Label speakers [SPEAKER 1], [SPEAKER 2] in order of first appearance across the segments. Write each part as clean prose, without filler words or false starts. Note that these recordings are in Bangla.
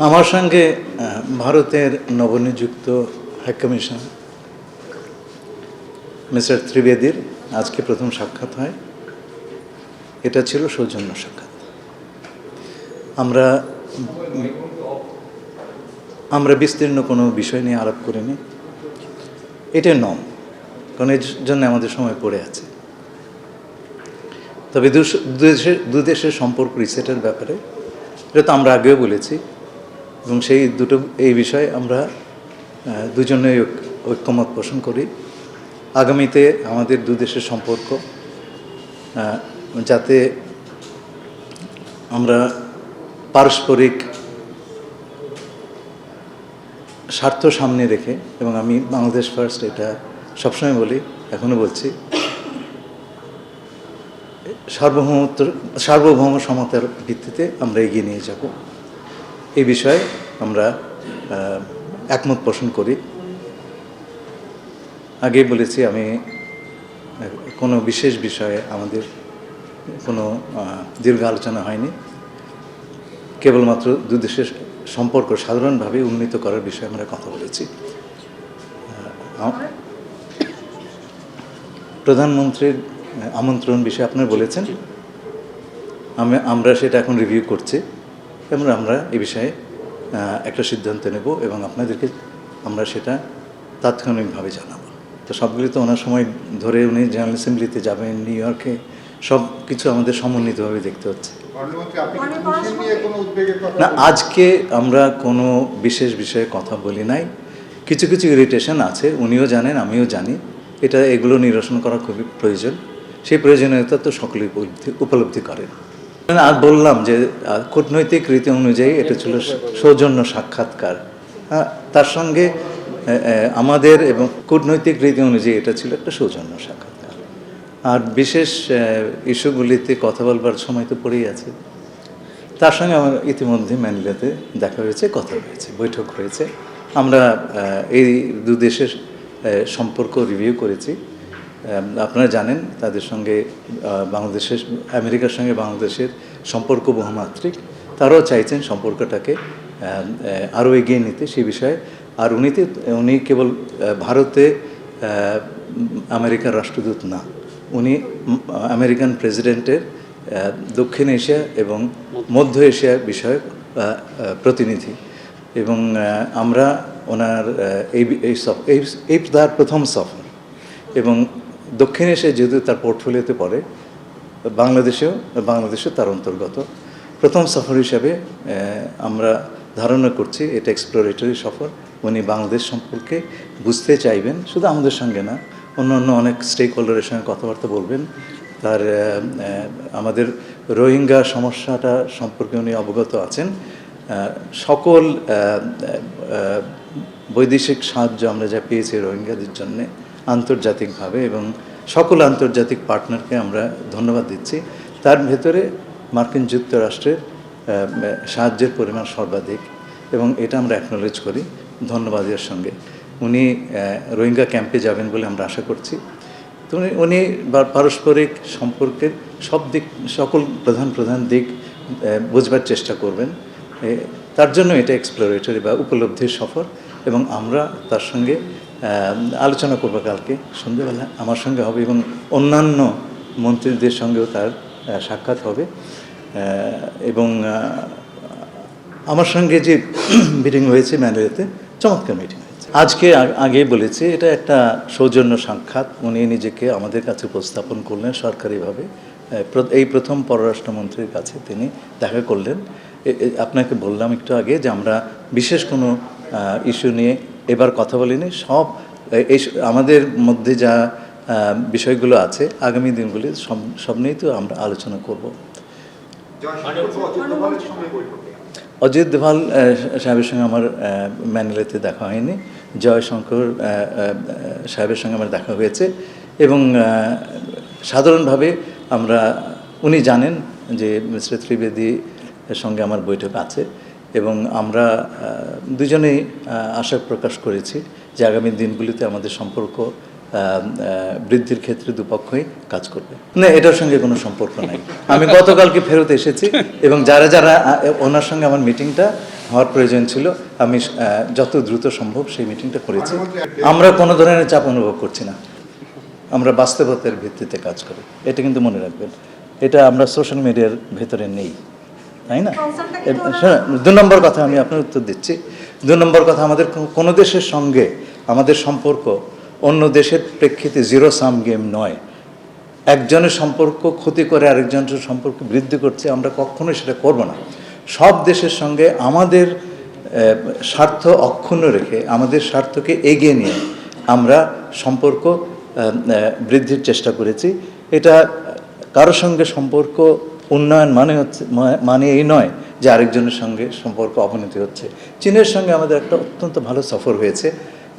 [SPEAKER 1] আমার সঙ্গে ভারতের নবনিযুক্ত হাইকমিশন মিস্টার ত্রিবেদীর আজকে প্রথম সাক্ষাৎ হয়। এটা ছিল সৌজন্য সাক্ষাৎ। আমরা বিস্তীর্ণ কোনো বিষয় নিয়ে আলাপ করিনি। এটা নম, কারণ এর জন্য আমাদের সময় পড়ে আছে। তবে দু দেশের সম্পর্ক রিসেটের ব্যাপারে এটা তো আমরা আগেও বলেছি, এবং এই বিষয়ে আমরা দুজনেই ঐক্যমত পোষণ করি। আগামীতে আমাদের দু দেশের সম্পর্ক যাতে আমরা পারস্পরিক স্বার্থ সামনে রেখে, এবং আমি বাংলাদেশ ফার্স্ট এটা সবসময় বলি, এখনও বলছি, সার্বভৌম সমতার ভিত্তিতে আমরা এগিয়ে নিয়ে যাব, এই বিষয়ে আমরা একমত পোষণ করি। আগেই বলেছি, আমি কোনো বিশেষ বিষয়ে আমাদের কোনো দীর্ঘ আলোচনা হয়নি। কেবলমাত্র দু দেশের সম্পর্ক সাধারণভাবে উন্নীত করার বিষয়ে আমরা কথা বলেছি। প্রধানমন্ত্রীর আমন্ত্রণ বিষয়ে আপনারা বলেছেন, আমরা সেটা এখন রিভিউ করছি, এবং আমরা এই বিষয়ে একটা সিদ্ধান্ত নেব এবং আপনাদেরকে আমরা সেটা তাৎক্ষণিকভাবে জানাবো। তো সবগুলি তো ওনার সময় ধরে উনি জেনারেল অ্যাসেম্বলিতে যাবেন, নিউ ইয়র্কে, সব কিছু আমাদের সমন্বিতভাবে দেখতে হচ্ছে না। আজকে আমরা কোনো বিশেষ বিষয়ে কথা বলি নাই। কিছু কিছু ইরিটেশন আছে, উনিও জানেন, আমিও জানি। এগুলো নিরসন করা খুবই প্রয়োজন। সেই প্রয়োজনীয়তা তো সকলেই উপলব্ধি করেন। আর বললাম যে কূটনৈতিক রীতি অনুযায়ী এটা ছিল সৌজন্য সাক্ষাৎকার। তার সঙ্গে আমাদের এবং কূটনৈতিক রীতি অনুযায়ী এটা ছিল একটা সৌজন্য সাক্ষাৎকার। আর বিশেষ ইস্যুগুলিতে কথা বলবার সময় তো পড়েই আছে। তার সঙ্গে আমার ইতিমধ্যে ম্যানিলাতে দেখা হয়েছে, কথা হয়েছে, বৈঠক হয়েছে। আমরা এই দু দেশের সম্পর্ক রিভিউ করেছি। আপনারা জানেন তাদের সঙ্গে আমেরিকার সঙ্গে বাংলাদেশের সম্পর্ক বহুমাত্রিক। তারাও চাইছেন সম্পর্কটাকে আরও এগিয়ে নিতে, সেই বিষয়ে। আর উনি কেবল ভারতে আমেরিকার রাষ্ট্রদূত না, উনি আমেরিকান প্রেসিডেন্টের দক্ষিণ এশিয়া এবং মধ্য এশিয়া বিষয়ক প্রতিনিধি। এবং আমরা ওনার এই তার প্রথম সফর, এবং দক্ষিণ এশিয়ায় যেহেতু তার পোর্টফোলিওতে পড়ে, বাংলাদেশেও তার অন্তর্গত। প্রথম সফর হিসাবে আমরা ধারণা করছি এটা এক্সপ্লোরেটরি সফর। উনি বাংলাদেশ সম্পর্কে বুঝতে চাইবেন, শুধু আমাদের সঙ্গে না, অন্য অনেক স্টেক হোল্ডারের সঙ্গে কথাবার্তা বলবেন। আমাদের রোহিঙ্গা সমস্যাটা সম্পর্কে উনি অবগত আছেন। সকল বৈদেশিক সাহায্য আমরা যা পেয়েছি রোহিঙ্গাদের জন্যে আন্তর্জাতিকভাবে, এবং সকল আন্তর্জাতিক পার্টনারকে আমরা ধন্যবাদ দিচ্ছি। তার ভেতরে মার্কিন যুক্তরাষ্ট্রের সাহায্যের পরিমাণ সর্বাধিক, এবং এটা আমরা অ্যাকনোলেজ করি ধন্যবাদের সঙ্গে। উনি রোহিঙ্গা ক্যাম্পে যাবেন বলে আমরা আশা করছি। তো উনি পারস্পরিক সম্পর্কের সকল প্রধান দিক বুঝবার চেষ্টা করবেন। তার জন্য এটা এক্সপ্লোরেটরি বা উপলব্ধির সফর, এবং আমরা তার সঙ্গে আলোচনা করবো। কালকে সন্ধ্যেবেলা আমার সঙ্গে হবে, এবং অন্যান্য মন্ত্রীদের সঙ্গেও তার সাক্ষাৎ হবে। এবং আমার সঙ্গে যে মিটিং হয়েছে ম্যানিলাতে, চমৎকার মিটিং হয়েছে। আজকে আগেই বলেছি, এটা একটা সৌজন্য সাক্ষাৎ। উনি নিজেকে আমাদের কাছে উপস্থাপন করলেন সরকারিভাবে। এই প্রথম পররাষ্ট্রমন্ত্রীর কাছে তিনি দেখা করলেন। আপনাকে বললাম একটু আগে যে আমরা বিশেষ কোনো ইস্যু নিয়ে এবার কথা বলিনি। আমাদের মধ্যে যা বিষয়গুলো আছে, আগামী দিনগুলি সব নিয়েই তো আমরা আলোচনা করব। অজিত দোভাল সাহেবের সঙ্গে আমার ম্যানিলাতে দেখা হয়নি। জয়শঙ্কর সাহেবের সঙ্গে আমার দেখা হয়েছে, এবং সাধারণভাবে উনি জানেন যে মিস্টার ত্রিবেদীর সঙ্গে আমার বৈঠক আছে, এবং আমরা দুজনেই আশা প্রকাশ করেছি যে আগামী দিনগুলিতে আমাদের সম্পর্ক বৃদ্ধির ক্ষেত্রে দুপক্ষই কাজ করবে। না, এটার সঙ্গে কোনো সম্পর্ক নাই। আমি গতকালকে ফেরত এসেছি এবং যারা যারা ওনার সঙ্গে আমার মিটিংটা হওয়ার প্রয়োজন ছিল, আমি যত দ্রুত সম্ভব সেই মিটিংটা করেছি। আমরা কোনো ধরনের চাপ অনুভব করছি না, আমরা বাস্তবতার ভিত্তিতে কাজ করি, এটা কিন্তু মনে রাখবেন। এটা আমরা সোশ্যাল মিডিয়ার ভেতরে নেই, তাই না? 2 নম্বর কথা আমি আপনার উত্তর দিচ্ছি। 2 নম্বর কথা, আমাদের কোনো দেশের সঙ্গে আমাদের সম্পর্ক অন্য দেশের প্রেক্ষিতে জিরো সাম গেম নয়। একজনের সম্পর্ক ক্ষতি করে আরেকজনের সম্পর্ক বৃদ্ধি করছে, আমরা কখনোই সেটা করব না। সব দেশের সঙ্গে আমাদের স্বার্থ অক্ষুণ্ণ রেখে, আমাদের স্বার্থকে এগিয়ে নিয়ে আমরা সম্পর্ক বৃদ্ধির চেষ্টা করেছি। এটা কারোর সঙ্গে সম্পর্ক উন্নয়ন মানে এই নয় যে আরেকজনের সঙ্গে সম্পর্ক অবনতি হচ্ছে। চীনের সঙ্গে আমাদের একটা অত্যন্ত ভালো সফর হয়েছে।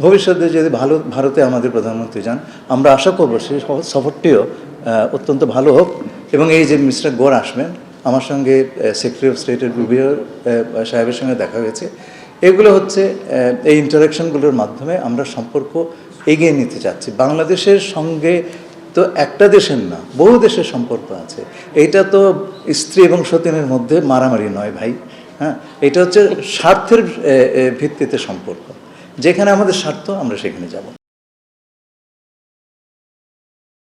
[SPEAKER 1] ভবিষ্যতে যদি ভারতে আমাদের প্রধানমন্ত্রী যান, আমরা আশা করব সেই সফরটিও অত্যন্ত ভালো হোক। এবং এই যে মিস্টার গোর আসবেন, আমার সঙ্গে সেক্রেটারি অফ স্টেটের রুবিও সাহেবের সঙ্গে দেখা হয়েছে। এগুলো হচ্ছে এই ইন্টারাকশনগুলোর মাধ্যমে আমরা সম্পর্ক এগিয়ে নিতে চাচ্ছি। বাংলাদেশের সঙ্গে তো একটা দেশের না, বহু দেশের সম্পর্ক আছে। এইটা তো স্ত্রী এবং সতীনের মধ্যে মারামারি নয় ভাই, হ্যাঁ, এটা হচ্ছে স্বার্থের ভিত্তিতে সম্পর্ক। যেখানে আমাদের স্বার্থ আমরা সেখানে যাব।